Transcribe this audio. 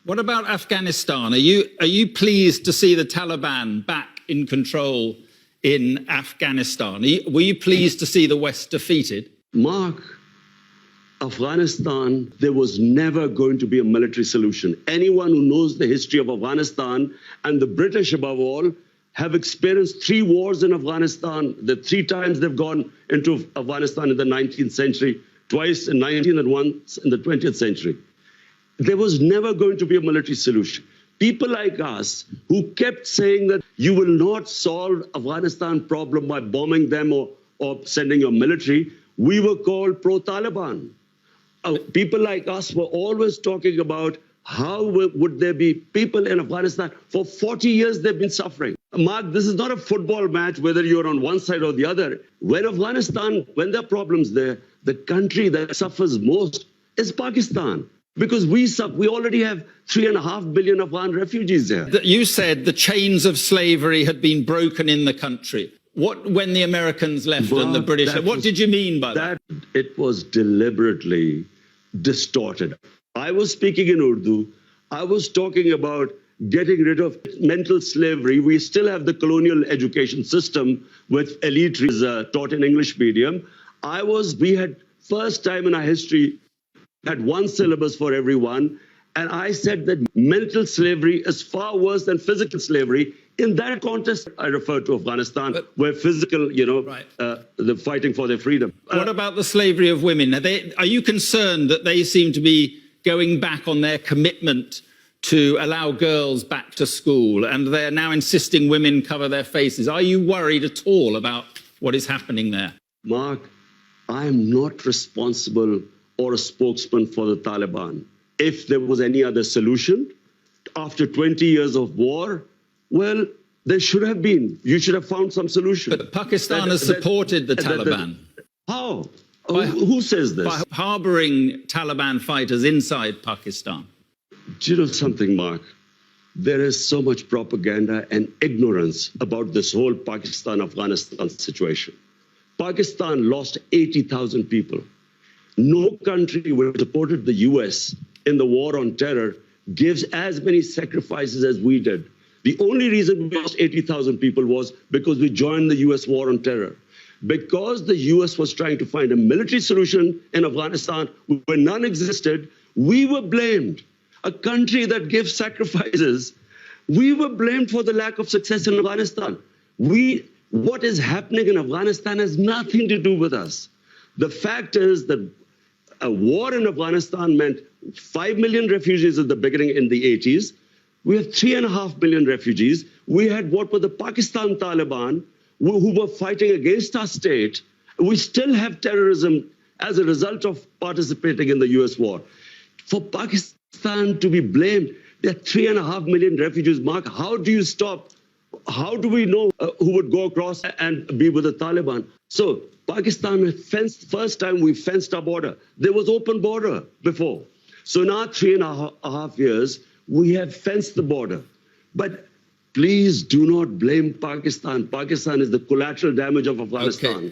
What about Afghanistan? Are you pleased to see the Taliban back in control in Afghanistan? Were you pleased to see the West defeated? Mark, Afghanistan, there was never going to be a military solution. Anyone who knows the history of Afghanistan, and the British above all, have experienced 3 wars in Afghanistan. The 3 times they've gone into Afghanistan in the 19th century, twice in 19th and once in the 20th century. There was never going to be a military solution. People like us who kept saying that you will not solve Afghanistan problem by bombing them or sending your military, we were called pro-Taliban. People like us were always talking about how would there be people in Afghanistan. For 40 years, they've been suffering. Mark, this is not a football match, whether you're on one side or the other. When Afghanistan, when there are problems there, the country that suffers most is Pakistan. Because we already have 3.5 billion Afghan refugees there. You said the chains of slavery had been broken in the country. When the Americans left and the British, what did you mean by that? It was deliberately distorted. I was speaking in Urdu. I was talking about getting rid of mental slavery. We still have the colonial education system with elite is taught in English medium. We had first time in our history had 1 syllabus for everyone. And I said that mental slavery is far worse than physical slavery. In that context, I refer to Afghanistan, where physical, they're fighting for their freedom. What about the slavery of women? Are you concerned that they seem to be going back on their commitment to allow girls back to school, and they're now insisting women cover their faces? Are you worried at all about what is happening there? Mark, I am not responsible or a spokesman for the Taliban. If there was any other solution, after 20 years of war, well, there should have been. You should have found some solution. But Pakistan has supported the Taliban. How? Who says this? By harbouring Taliban fighters inside Pakistan. Do you know something, Mark? There is so much propaganda and ignorance about this whole Pakistan-Afghanistan situation. Pakistan lost 80,000 people. No country which supported the US in the war on terror gives as many sacrifices as we did. The only reason we lost 80,000 people was because we joined the US war on terror. Because the US was trying to find a military solution in Afghanistan where none existed, we were blamed. A country that gives sacrifices, we were blamed for the lack of success in Afghanistan. What is happening in Afghanistan has nothing to do with us. The fact is that a war in Afghanistan meant 5 million refugees at the beginning in the 80s. We have 3.5 million refugees. We had what were the Pakistan Taliban who were fighting against our state. We still have terrorism as a result of participating in the US war. For Pakistan to be blamed, there are 3.5 million refugees. Mark, how do you stop? How do we know who would go across and be with the Taliban? So Pakistan fenced, first time we fenced our border. There was open border before. So now 3.5 years, we have fenced the border. But please do not blame Pakistan. Pakistan is the collateral damage of Afghanistan. Okay.